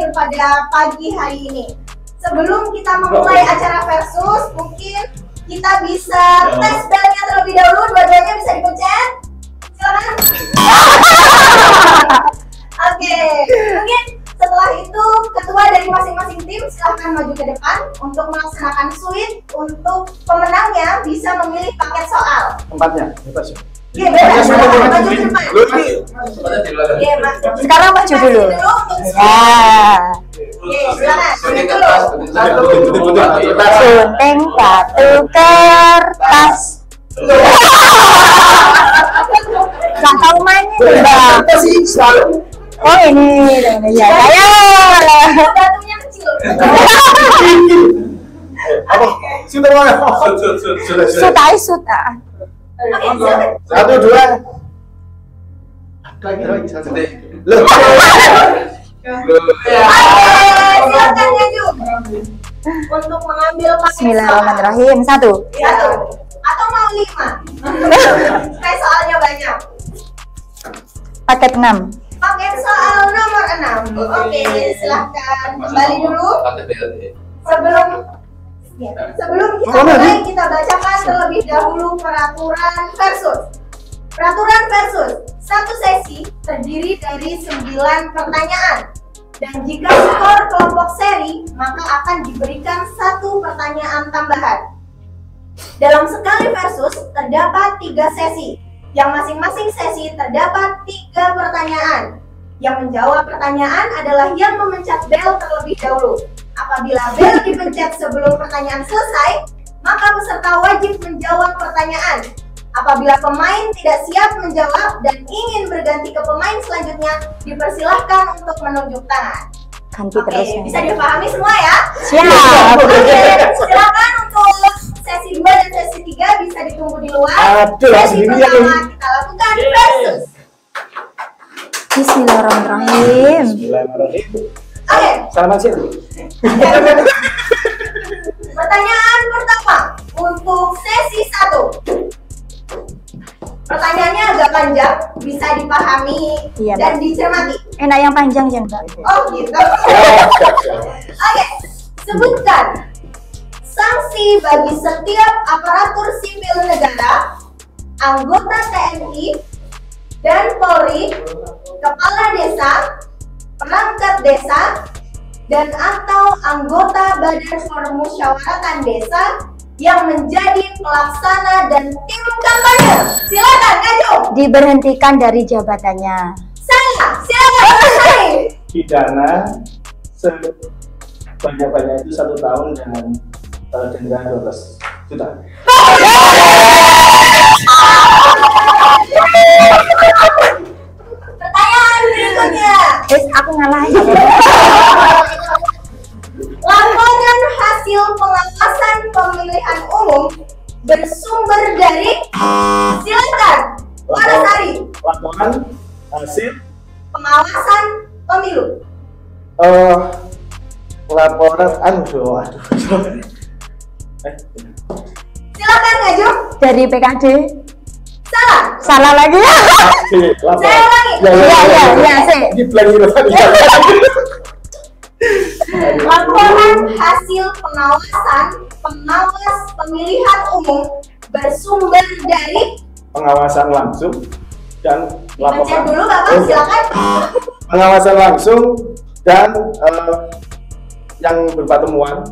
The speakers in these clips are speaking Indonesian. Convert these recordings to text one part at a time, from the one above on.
Pada pagi hari ini. Sebelum kita memulai acara versus, mungkin kita bisa tes belnya terlebih dahulu. Dua-duanya bisa dipencet. Silakan. Oke, mungkin setelah itu ketua dari masing-masing tim silahkan maju ke depan untuk melaksanakan suite. Untuk pemenangnya bisa memilih paket soal. Tempatnya bebas. Iya, bebas. Maju ke depan. Iya, Mas. Sekarang maju dulu. Oke, silakan. Sunting batu kertas. Gak tahu main ini, Mbak. Oh ini, ya saya. Batunya kecil. Apa? Sudah mana? Suta. Oke, silakan. 1, 2. Lagi satu. Loh. Silakan maju untuk mengambil paket soal. Bismillahirrahmanirrahim. 1. Atau mau 5? Kayak soalnya banyak. Paket 6. Paket soal nomor 6. Oke, silahkan kembali dulu. Sebelum kita mulai, kita bacakan terlebih dahulu peraturan versus. Peraturan versus, satu sesi terdiri dari 9 pertanyaan. Dan jika skor kelompok seri, maka akan diberikan 1 pertanyaan tambahan. Dalam sekali versus, terdapat 3 sesi. Yang masing-masing sesi terdapat 3 pertanyaan. Yang menjawab pertanyaan adalah yang memencet bel terlebih dahulu. Apabila bel dipencet sebelum pertanyaan selesai, maka peserta wajib menjawab pertanyaan. Apabila pemain tidak siap menjawab dan ingin berganti ke pemain selanjutnya, dipersilahkan untuk menunjuk tangan. Ganti terus. Bisa dipahami semua ya? Siap. Oke, silakan untuk sesi 2 dan sesi 3 bisa ditunggu di luar. Sesi pertama kita lakukan versus. Bismillahirrahmanirrahim. Oke. Selamat sih. Pertanyaan pertama untuk sesi 1. Pertanyaannya agak panjang, bisa dipahami dan dicermati. Enak yang panjang ya, Mbak. Oh gitu. Oke, sebutkan sanksi bagi setiap aparatur sipil negara, anggota TNI dan Polri, kepala desa, perangkat desa, dan atau anggota Badan Permusyawaratan Desa yang menjadi pelaksana dan tim kampanye. Silakan, Kaju. Diberhentikan dari jabatannya. Salah, silakan. Pidana sebanyak-banyak itu 1 tahun dan denda 12 juta. Pertanyaan berikutnya. Aku ngalahin. Laporan hasil pengawasan pemilihan umum bersumber dari, silakan, Warasari. Laporan hasil Pengawasan pemilu. Laporan Silakan, Ngaju. Dari PKD. Salah. Salah lagi. Saya ulangi. Ya, Di planning tadi. Laporan hasil pengawasan pengawas pemilihan umum bersumber dari, pengawasan langsung dan baca laporan. dulu Bapak, silakan. Pengawasan langsung dan yang berupa temuan,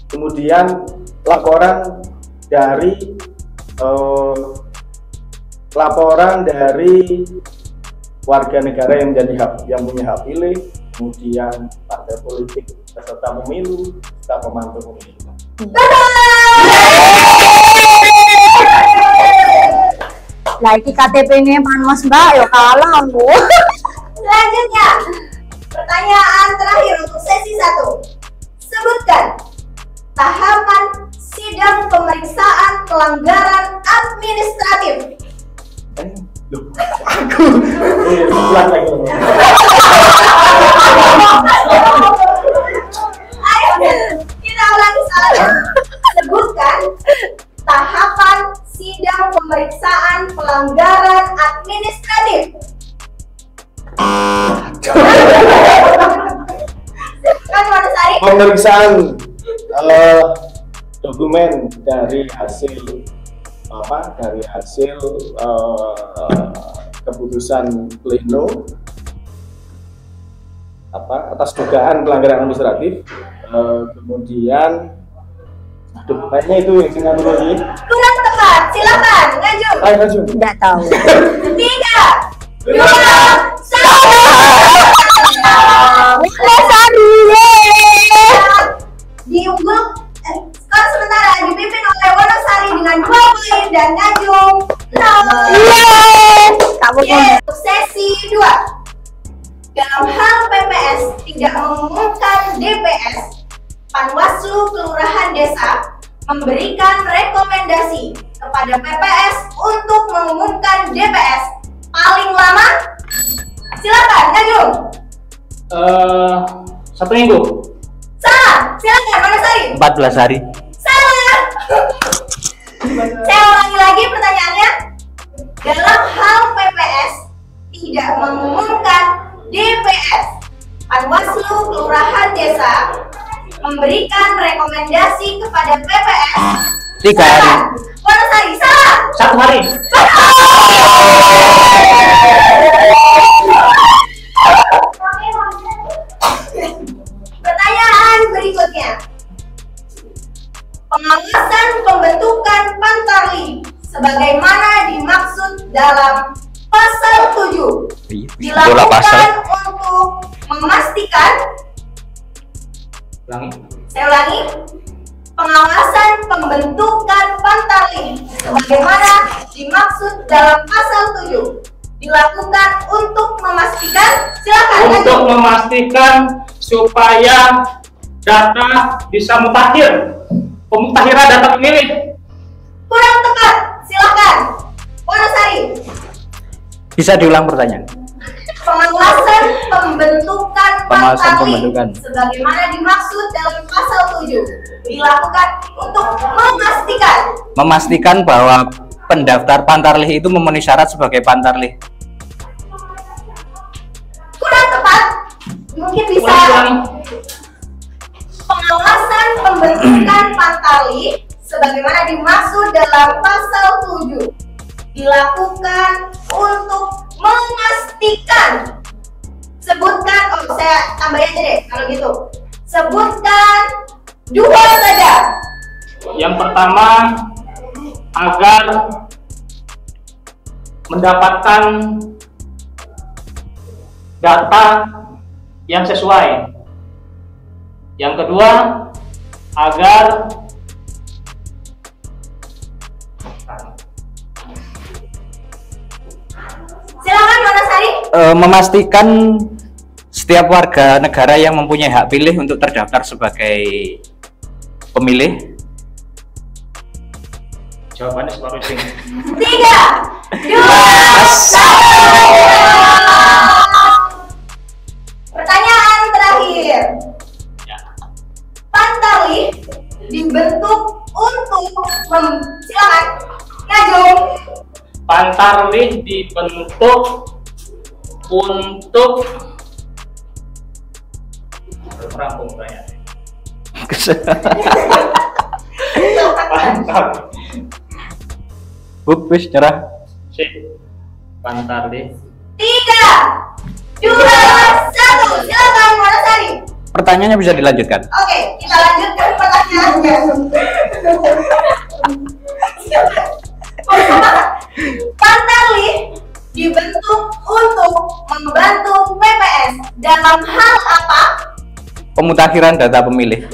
kemudian laporan dari warga negara yang punya hak pilih, kemudian partai politik, peserta pemilu, serta pemantau pemilu. Lah iki KTP-nya panas Mbak, ya kalah aku. Selanjutnya, pertanyaan terakhir untuk sesi 1. Sebutkan tahapan sidang pemeriksaan pelanggaran administratif. Ulang lagi. Ayo, kita ulangi soalnya. Sebutkan tahapan sidang pemeriksaan pelanggaran administratif. Kan Wanasari? Pemeriksaan dokumen dari hasil keputusan pleno atas dugaan pelanggaran administratif, kemudian kayaknya itu yang singkat lagi. Kurang tepat, silakan Ngajum. Ayo Ngajum. Enggak tahu. 3, 2, 1. Wanasari. Diunggul skor sementara dipimpin oleh Wanasari dengan 2 poin dan Ngajum 0. Untuk sesi 2. Dalam hal PPS tidak mengumumkan DPS, Panwaslu Kelurahan Desa memberikan rekomendasi kepada PPS untuk mengumumkan DPS paling lama. Silakan Ngajum. 1 minggu. Salah. Silakan Wanasari. 14 hari. Salah. Saya ulangi lagi pertanyaannya. Dalam hal PPS tidak mengumumkan DPS, Panwaslu Kelurahan Desa memberikan rekomendasi kepada PPS 3 hari. Wanasari. Salah. 1 hari. Pertanyaan berikutnya. Pengawasan pembentukan Pantarli sebagaimana dimaksud dalam pasal 7 dilakukan untuk memastikan. Saya ulangi. Pengawasan pembentukan Pantarli sebagaimana dimaksud dalam pasal 7 dilakukan untuk memastikan. Silakan. Untuk memastikan supaya data bisa mutakhir, pemutahiran data pemilih. Kurang tepat. Silakan Wanasari. Bisa diulang pertanyaan? Pengawasan pembentukan Pengawasan Pantarli pembentukan. sebagaimana dimaksud dalam pasal 7 dilakukan untuk Memastikan bahwa pendaftar Pantarli itu memenuhi syarat sebagai Pantarli. kurang tepat. Mungkin bisa. Pengawasan pembentukan Pantarli sebagaimana dimaksud dalam pasal 7 dilakukan untuk memastikan. Sebutkan, saya tambahin aja deh kalau gitu. Sebutkan 2 saja. Yang pertama, agar mendapatkan data yang sesuai. Yang kedua, agar Silakan Wanasari. Memastikan setiap warga negara yang mempunyai hak pilih untuk terdaftar sebagai pemilih. Jawabannya separuh sing. 3, 2, 1. Pertanyaan terakhir. Pantarli dibentuk untuk silakan Ngajum. Pantarli dibentuk untuk merampung pertanyaan. Pantar. Bupis nyerah. Pantarli. 3, 2, 1. Silakan Wanasari. Pertanyaannya bisa dilanjutkan. Oke, kita lanjutkan pertanyaannya. pemutakhiran data pemilih.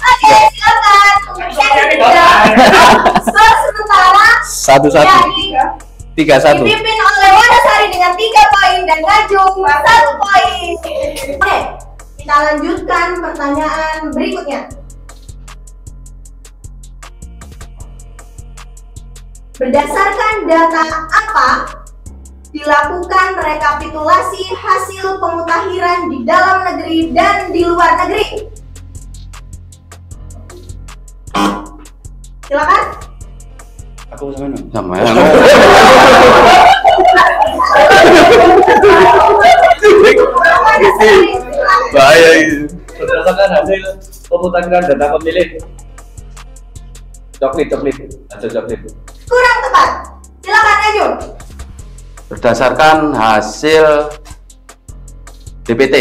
Oke, silakan. Skor sementara 1-1. 3-1. dipimpin oleh Wanasari dengan 3 poin dan Ngajung 1 poin. Oke, kita lanjutkan pertanyaan berikutnya. Berdasarkan data apa dilakukan rekapitulasi hasil pemutakhiran di dalam negeri dan di luar negeri? Silakan. Aku sama Sama. Bahaya itu. berdasarkan hasil pemutakhiran data pemilih. Coklit. Kurang tepat. Silakan Najul. Berdasarkan hasil DPT.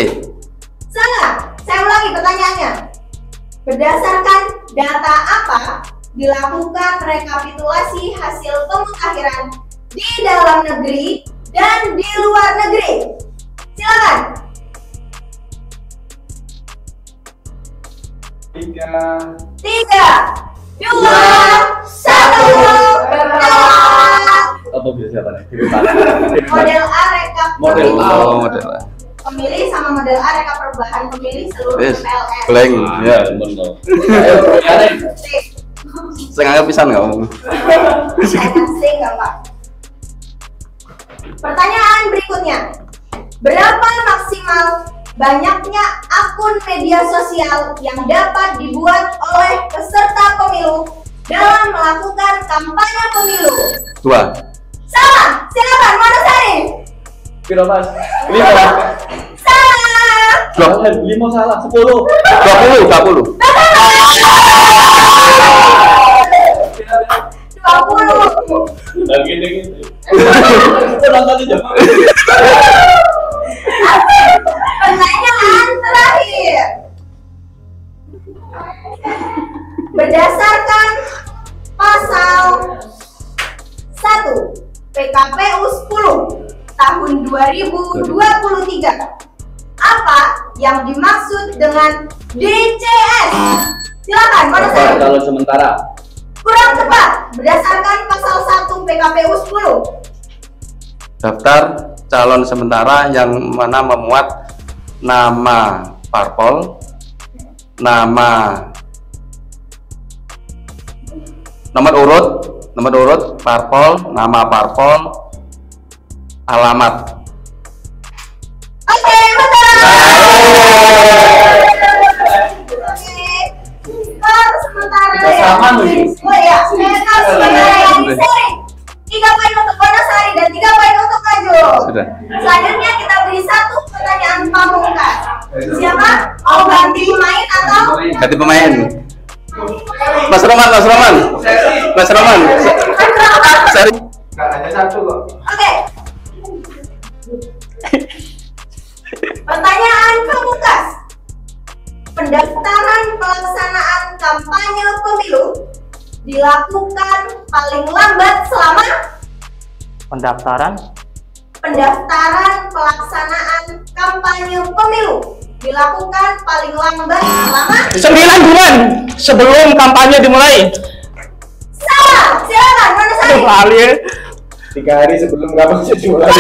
Salah. Saya ulangi pertanyaannya. Berdasarkan data apa dilakukan rekapitulasi hasil pemutakhiran di dalam negeri dan di luar negeri? Silakan. 3, 2, 1. Apa bisa siapa nih? Model A rekap Model A. Oh, model A. pemilih sama model A rekap perubahan pemilih seluruh Yes. PLN. Blank. Ya. benar. Ayo, Yarin. Sengaja pisan kamu. Saya kasih nggak Pak? Pertanyaan berikutnya. Berapa maksimal banyaknya akun media sosial yang dapat dibuat oleh peserta pemilu dalam melakukan kampanye pemilu? 2. Salah. Silakan Wanasari. Piro Mas? 5. Salah. 5 salah, 10. 20. 20. Lagi gitu. Nonton aja. Pertanyaan terakhir. Berdasarkan pasal 1 PKPU 10 tahun 2023, apa yang dimaksud dengan DCS? Silakan, mana saya? Calon sementara. Kurang tepat. Berdasarkan pasal 1 PKPU 10. Daftar calon sementara yang mana memuat nama parpol, nama nomor urut parpol, nama parpol, alamat. Oke, betul. Oke. Skor sementara Kita sama nih. Oh ya, skor sementara yang diseri. 3 poin untuk Wanasari dan 3 poin untuk Najul. Sudah. Selanjutnya kita beri 1 pertanyaan pamungkas. Siapa? Mau ganti pemain atau? Ganti pemain. Mas Roman. Seri. Hanya satu kok. Oke. Pertanyaan pamungkas. Pendaftaran pelaksanaan kampanye pemilu dilakukan paling lambat selama? Pendaftaran Pelaksanaan kampanye pemilu dilakukan paling lambat selama? 9 bulan sebelum kampanye dimulai. Salah. Silakan Wanasari. Lali. 3 hari sebelum kampanye dimulai.